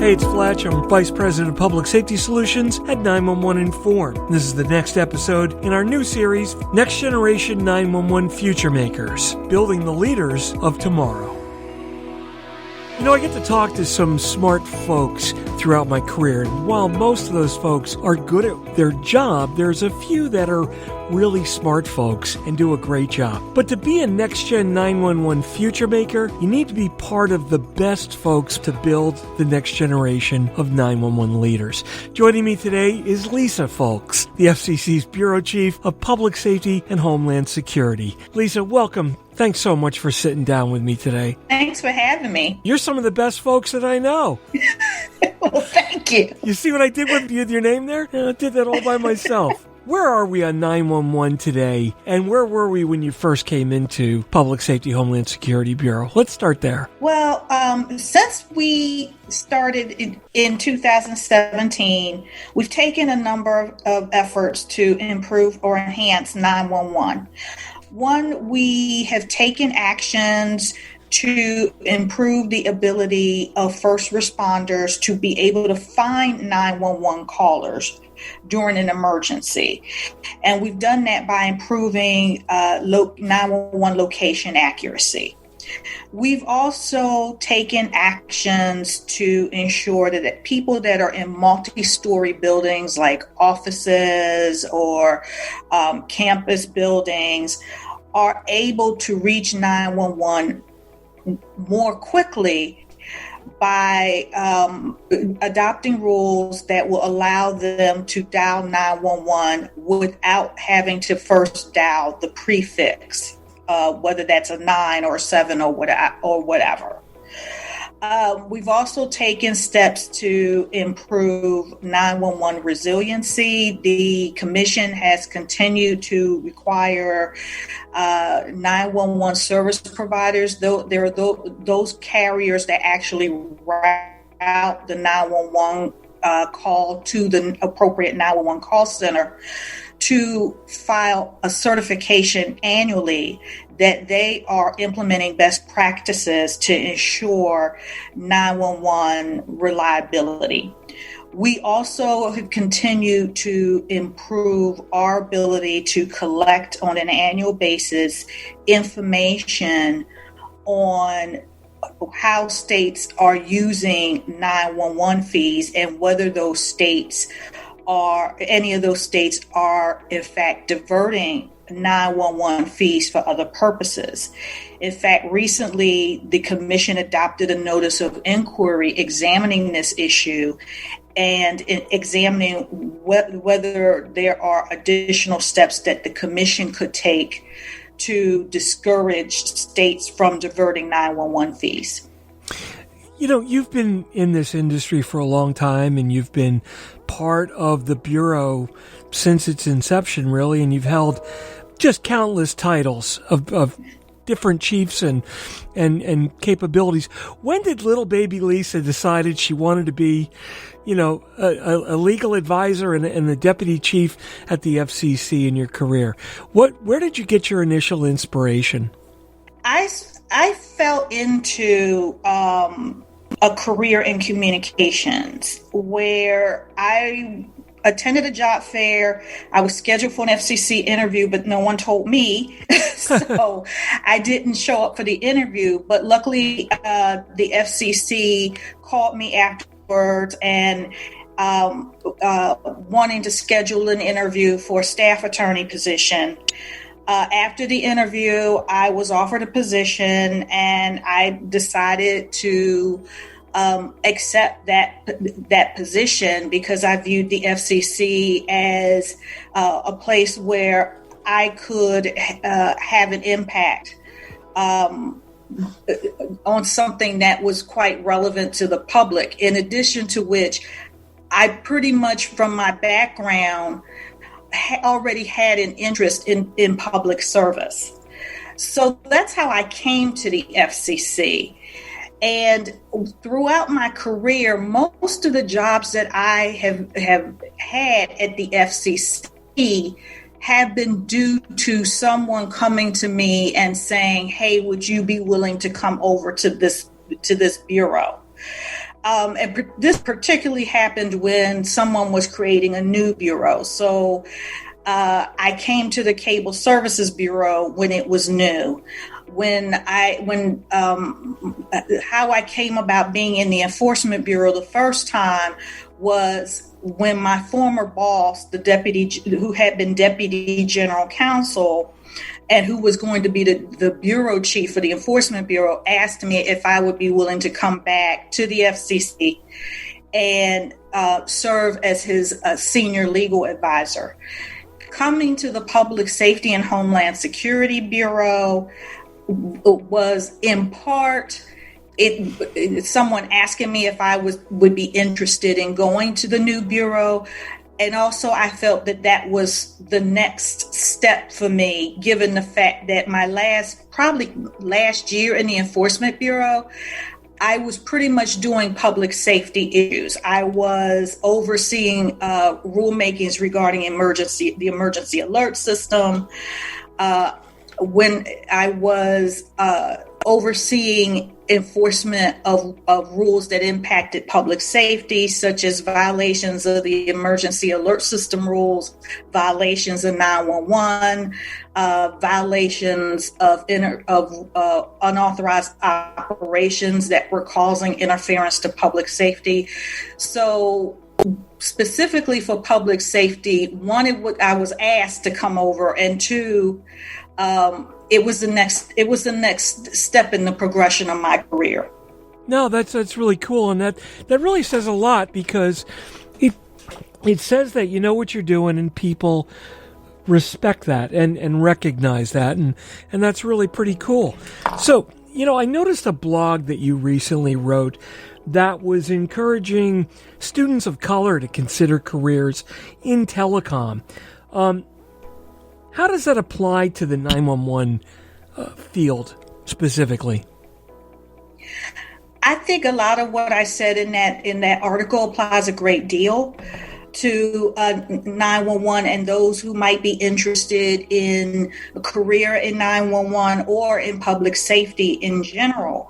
Hey, it's Fletch. I'm Vice President of Public Safety Solutions at 911 Informed. This is the next episode in our new series, Next Generation 911 Future Makers, Building the Leaders of Tomorrow. You know, I get to talk to some smart folks throughout my career, and while most of those folks are good at their job, there's a few that are really smart folks and do a great job. But to be a next-gen 911 future maker, you need to be part of the best folks to build the next generation of 911 leaders. Joining me today is Lisa Fowlkes, the FCC's Bureau Chief of Public Safety and Homeland Security. Lisa, welcome. Thanks so much for sitting down with me today. Thanks for having me. You're some of the best folks that I know. Well, thank you. You see what I did with your name there? I did that all by myself. Where are we on 911 today, and where were we when you first came into Public Safety Homeland Security Bureau? Let's start there. Well, since we started in 2017, we've taken a number of efforts to improve or enhance 911. One, we have taken actions to improve the ability of first responders to be able to find 911 callers during an emergency. And we've done that by improving 911 location accuracy. We've also taken actions to ensure that people that are in multi-story buildings like offices or campus buildings are able to reach 911 more quickly by adopting rules that will allow them to dial 911 without having to first dial the prefix, whether that's a 9 or a 7 or whatever. We've also taken steps to improve 911 resiliency. The Commission has continued to require 911 service providers, though there are those carriers that actually route the 911 call to the appropriate 911 call center, to file a certification annually that they are implementing best practices to ensure 911 reliability. We also have continued to improve our ability to collect on an annual basis information on how states are using 911 fees and whether any of those states are in fact diverting 911 fees for other purposes. In fact, recently the Commission adopted a notice of inquiry examining this issue and examining whether there are additional steps that the Commission could take to discourage states from diverting 911 fees. You know, you've been in this industry for a long time, and you've been part of the Bureau since its inception, really, and you've held just countless titles of different chiefs and capabilities. When did little baby Lisa decided she wanted to be, you know, a legal advisor and the deputy chief at the FCC in your career? Where did you get your initial inspiration? I fell into a career in communications where I attended a job fair. I was scheduled for an FCC interview, but no one told me. So I didn't show up for the interview. But luckily, the FCC called me afterwards and wanting to schedule an interview for a staff attorney position. After the interview, I was offered a position, and I decided to accept that position because I viewed the FCC as a place where I could have an impact on something that was quite relevant to the public. In addition to which, I pretty much, from my background, already had an interest in public service. So that's how I came to the FCC. And throughout my career, most of the jobs that I have had at the FCC have been due to someone coming to me and saying, "Hey, would you be willing to come over to this bureau?" This particularly happened when someone was creating a new bureau. So I came to the Cable Services Bureau when it was new. How I came about being in the Enforcement Bureau the first time was when my former boss, who had been Deputy General Counsel and who was going to be the bureau chief for the Enforcement Bureau, asked me if I would be willing to come back to the FCC and serve as his senior legal advisor. Coming to the Public Safety and Homeland Security Bureau was in part someone asking me if I would be interested in going to the new bureau. And also I felt that was the next step for me, given the fact that my last year in the Enforcement Bureau, I was pretty much doing public safety issues. I was overseeing rulemakings regarding the emergency alert system. When I was overseeing enforcement of rules that impacted public safety, such as violations of the emergency alert system rules, violations of 911, violations of unauthorized operations that were causing interference to public safety. So specifically for public safety, one, I was asked to come over, and two, it was the next step in the progression of my career. No, that's really cool, and that really says a lot, because it says that you know what you're doing, and people respect that and recognize that, and that's really pretty cool. So, I noticed a blog that you recently wrote that was encouraging students of color to consider careers in telecom. How does that apply to the 911 field specifically? I think a lot of what I said in that article applies a great deal to 911 and those who might be interested in a career in 911 or in public safety in general.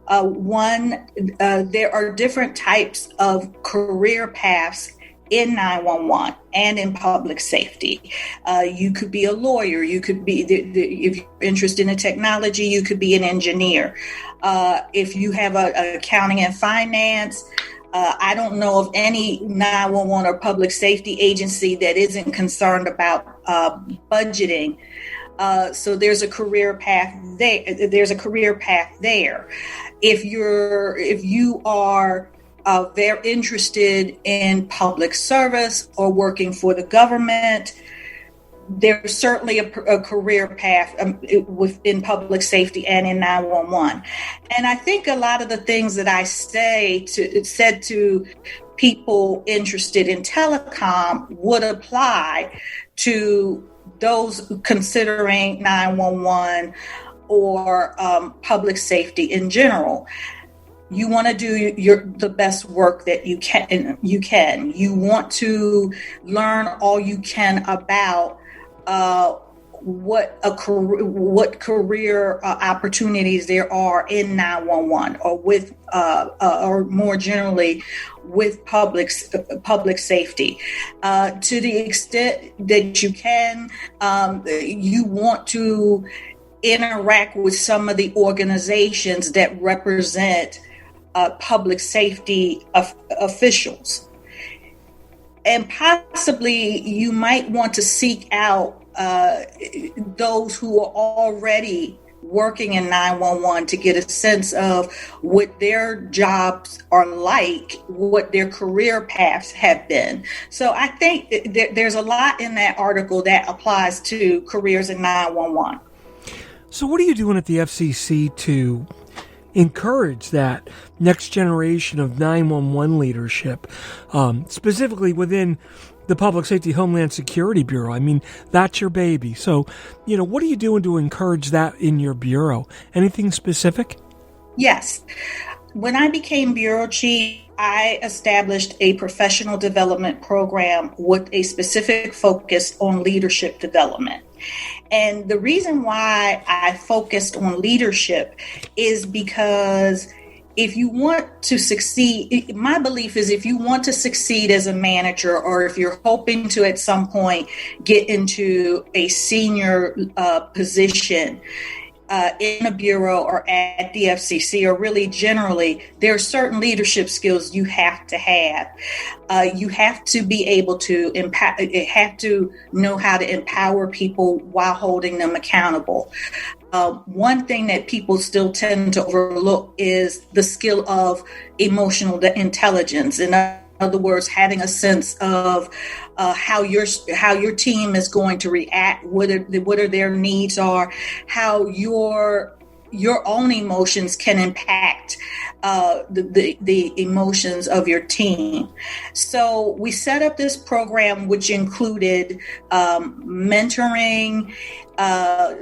There are different types of career paths in 911 and in public safety. You could be a lawyer. You could be, if you're interested in technology, you could be an engineer. If you have a accounting and finance, I don't know of any 911 or public safety agency that isn't concerned about budgeting. So there's a career path there. If you are they're interested in public service or working for the government, there's certainly a career path within public safety and in 911. And I think a lot of the things that I said to people interested in telecom would apply to those considering 911 or public safety in general. You want to do the best work that you can. You want to learn all you can about what career opportunities there are in 911 or with or more generally with public safety. To the extent that you can, you want to interact with some of the organizations that represent public safety officials. And possibly you might want to seek out those who are already working in 911 to get a sense of what their jobs are like, what their career paths have been. So I think there's a lot in that article that applies to careers in 911. So what are you doing at the FCC to encourage that next generation of 911 leadership, specifically within the Public Safety Homeland Security Bureau? I mean, that's your baby. So, what are you doing to encourage that in your bureau? Anything specific? Yes. When I became bureau chief, I established a professional development program with a specific focus on leadership development. And the reason why I focused on leadership is because if you want to succeed, my belief is if you want to succeed as a manager, or if you're hoping to at some point get into a senior position in a bureau or at the FCC, or really generally, there are certain leadership skills you have to have. You have to be able to have to know how to empower people while holding them accountable. One thing that people still tend to overlook is the skill of emotional intelligence. In other words, having a sense of how your team is going to react, what are their needs are, how your own emotions can impact the emotions of your team. So we set up this program, which included mentoring,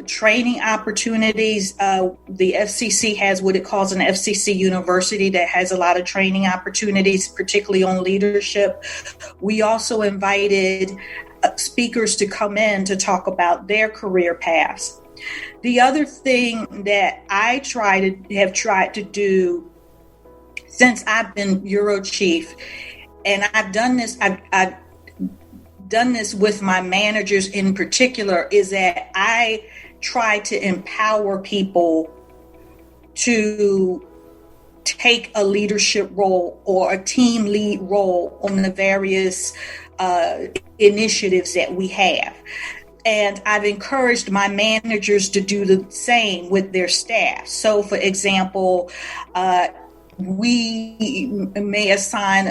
training opportunities. The FCC has what it calls an FCC University that has a lot of training opportunities, particularly on leadership. We also invited speakers to come in to talk about their career paths. The other thing that I have tried to do since I've been bureau chief, and I've done this with my managers in particular, is that I try to empower people to take a leadership role or a team lead role on the various initiatives that we have. And I've encouraged my managers to do the same with their staff. So, for example, we may assign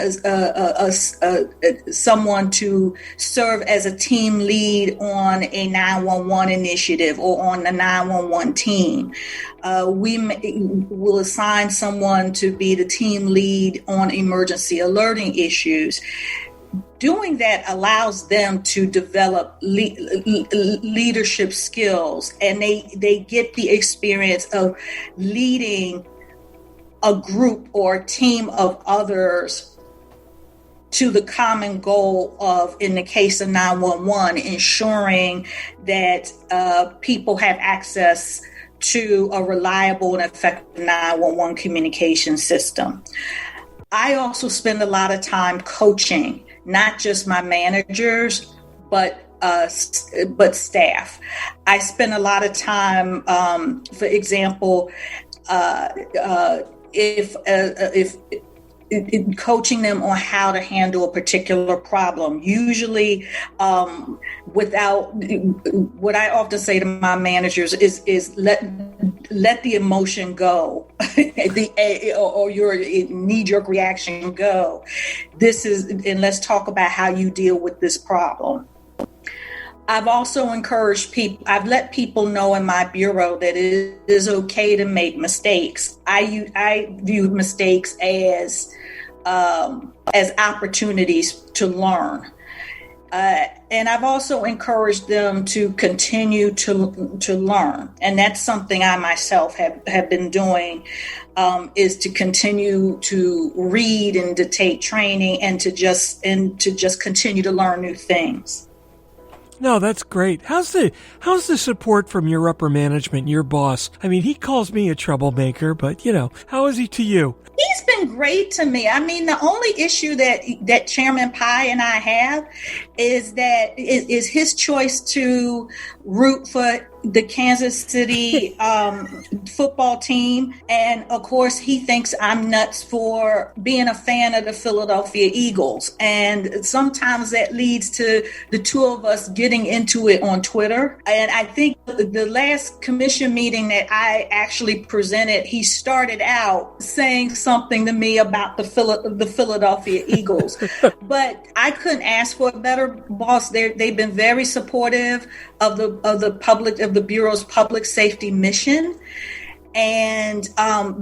someone to serve as a team lead on a 911 initiative or on the 911 team. We will assign someone to be the team lead on emergency alerting issues. Doing that allows them to develop leadership skills, and they get the experience of leading a group or a team of others to the common goal of, in the case of 911, ensuring that people have access to a reliable and effective 911 communication system. I also spend a lot of time coaching, not just my managers, but staff. I spend a lot of time, for example, if coaching them on how to handle a particular problem. Usually, without what I often say to my managers is let the emotion go, or your knee-jerk reaction go. And let's talk about how you deal with this problem. I've also encouraged people, I've let people know in my bureau that it is okay to make mistakes. I view mistakes as opportunities to learn. And I've also encouraged them to continue to learn. And that's something I myself have been doing, is to continue to read and to take training and to just continue to learn new things. No, that's great. How's the support from your upper management, your boss? I mean, he calls me a troublemaker, but how is he to you? He's been great to me. I mean, the only issue that Chairman Pai and I have is his choice to root for the Kansas City football team. And of course, he thinks I'm nuts for being a fan of the Philadelphia Eagles. And sometimes that leads to the two of us getting into it on Twitter. And I think the last commission meeting that I actually presented, he started out saying something to me about the Philadelphia Eagles. But I couldn't ask for a better boss. They've been very supportive of the Bureau's public safety mission, and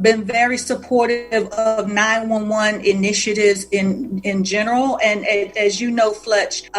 been very supportive of 911 initiatives in general. And as you know, Fletch,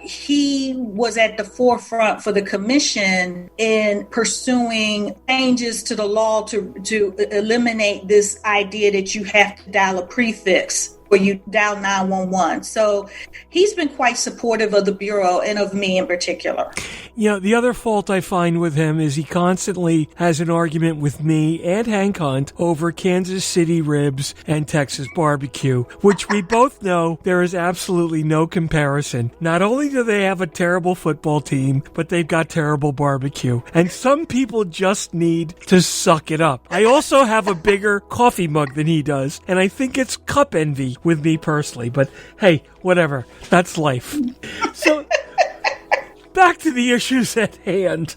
he was at the forefront for the commission in pursuing changes to the law to eliminate this idea that you have to dial a prefix you dial 911. So he's been quite supportive of the Bureau and of me in particular. The other fault I find with him is he constantly has an argument with me and Hank Hunt over Kansas City ribs and Texas barbecue, which we both know there is absolutely no comparison. Not only do they have a terrible football team, but they've got terrible barbecue. And some people just need to suck it up. I also have a bigger coffee mug than he does, and I think it's cup envy with me personally. But hey, whatever. That's life. So back to the issues at hand.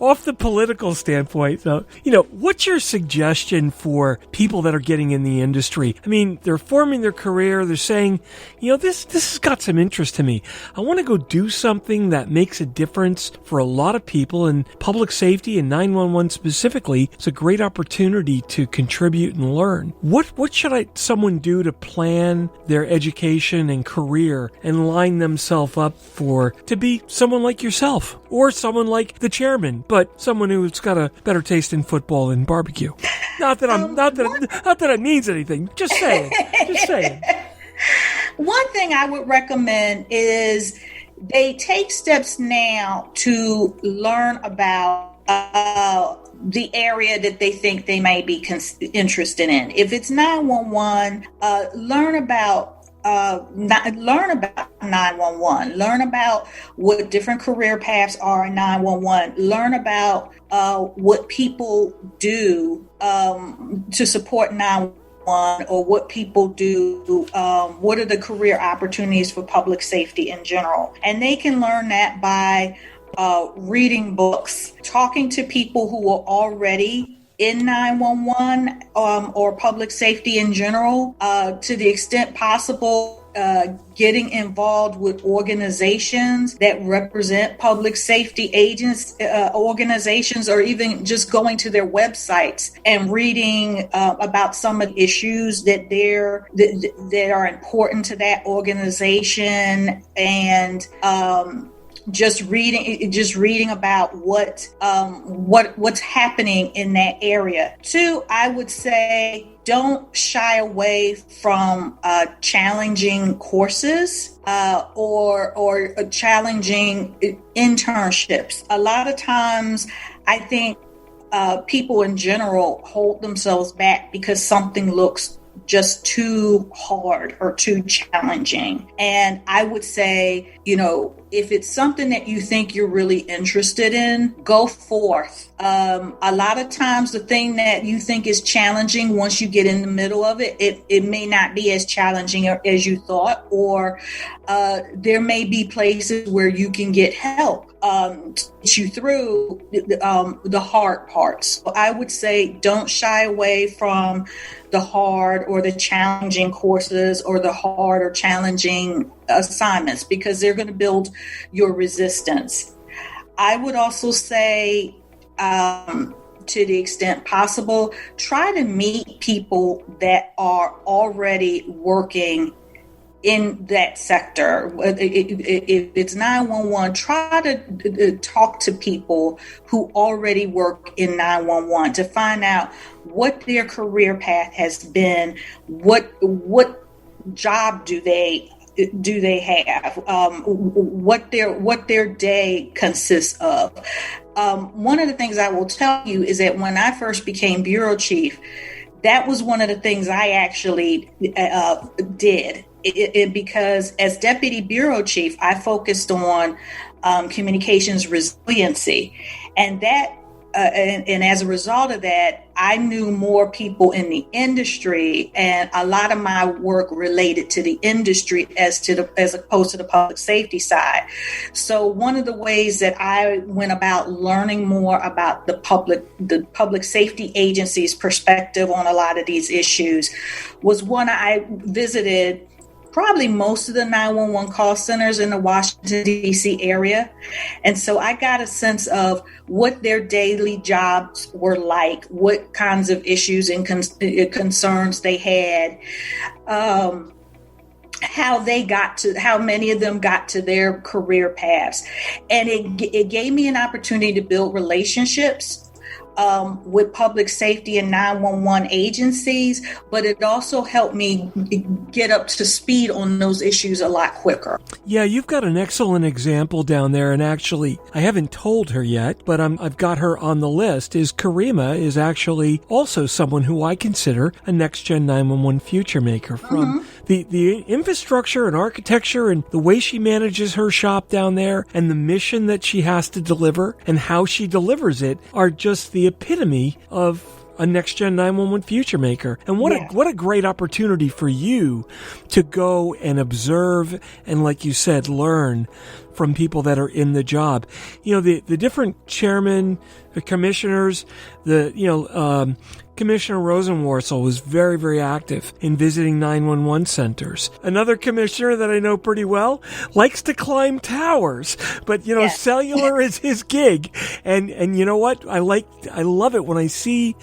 Off the political standpoint, though, what's your suggestion for people that are getting in the industry? I mean, they're forming their career. They're saying, this has got some interest to me. I want to go do something that makes a difference for a lot of people, and public safety and 911 specifically is a great opportunity to contribute and learn. What should someone do to plan their education and career and line themselves up to be someone like yourself or someone like the chairman, but someone who's got a better taste in football and barbecue? Not that it means anything. Just saying. One thing I would recommend is they take steps now to learn about the area that they think they may be interested in. If it's 911, learn about 911, learn about what different career paths are in 911, learn about what people do to support 911, or what people do, what are the career opportunities for public safety in general. And they can learn that by reading books, talking to people who are already in 911 or public safety in general, to the extent possible, getting involved with organizations that represent public safety organizations, or even just going to their websites and reading about some of the issues that are important to that organization, and just reading about what's happening in that area. 2, I would say don't shy away from challenging courses or challenging internships. A lot of times, I think people in general hold themselves back because something looks just too hard or too challenging. And I would say, if it's something that you think you're really interested in, go forth. A lot of times the thing that you think is challenging, once you get in the middle of it, it may not be as challenging as you thought, or there may be places where you can get help to get you through the hard parts. So I would say don't shy away from the hard or the challenging courses or the hard or challenging assignments, because they're going to build your resistance. I would also say, to the extent possible, try to meet people that are already working in that sector. If it's 911, try to talk to people who already work in 911 to find out what their career path has been, what job do they have, what their day consists of. One of the things I will tell you is that when I first became bureau chief, that was one of the things I actually did. Because as deputy bureau chief, I focused on communications resiliency, and that and as a result of that, I knew more people in the industry, and a lot of my work related to the industry as opposed to the public safety side. So one of the ways that I went about learning more about the public safety agency's perspective on a lot of these issues was when I visited probably most of the 911 call centers in the Washington, D.C. area. And so I got a sense of what their daily jobs were like, what kinds of issues and concerns they had, how many of them got to their career paths. And it gave me an opportunity to build relationships with public safety and 911 agencies, but it also helped me get up to speed on those issues a lot quicker. Yeah, you've got an excellent example down there, and actually, I haven't told her yet, but I've got her on the list. Karima is actually also someone who I consider a next-gen 911 future maker from the infrastructure and architecture and the way she manages her shop down there and the mission that she has to deliver and how she delivers it are just the epitome of a next-gen 911 future maker. And what a great opportunity for you to go and observe and, like you said, learn from people that are in the job. You know, the different chairmen, the commissioners, Commissioner Rosenworcel was very, very active in visiting 911 centers. Another commissioner that I know pretty well likes to climb towers, but cellular is his gig. And you know what? I love it when I see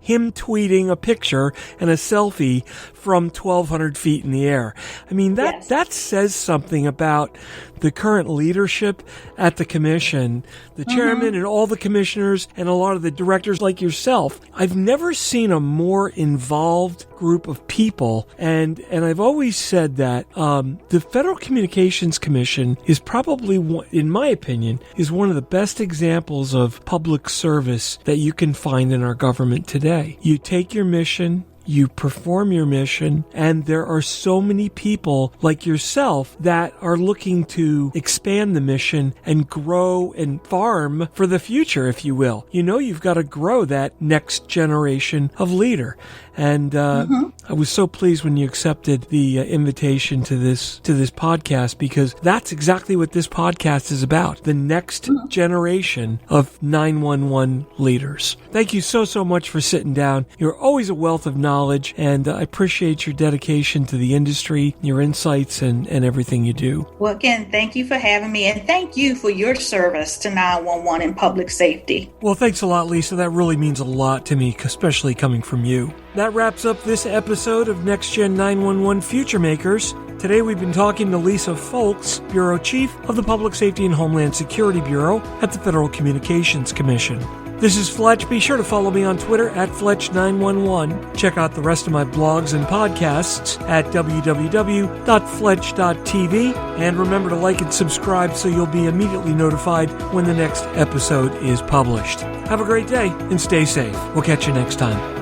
him tweeting a picture and a selfie from 1,200 feet in the air. I mean, that says something about the current leadership at the commission, the chairman and all the commissioners and a lot of the directors like yourself. I've never seen a more involved group of people. And I've always said that the Federal Communications Commission is probably, in my opinion, is one of the best examples of public service that you can find in our government today. You take your mission, you perform your mission, and there are so many people like yourself that are looking to expand the mission and grow and farm for the future, if you will. You know, you've got to grow that next generation of leader. And I was so pleased when you accepted the invitation to this podcast, because that's exactly what this podcast is about, the next generation of 911 leaders. Thank you so much for sitting down. You're always a wealth of knowledge, and I appreciate your dedication to the industry, your insights, and everything you do. Well, again, thank you for having me, and thank you for your service to 911 and public safety. Well, thanks a lot, Lisa. That really means a lot to me, especially coming from you. That wraps up this episode of Next Gen 911 Future Makers. Today we've been talking to Lisa Fowlkes, Bureau Chief of the Public Safety and Homeland Security Bureau at the Federal Communications Commission. This is Fletch. Be sure to follow me on Twitter at Fletch911. Check out the rest of my blogs and podcasts at www.fletch.tv. And remember to like and subscribe so you'll be immediately notified when the next episode is published. Have a great day and stay safe. We'll catch you next time.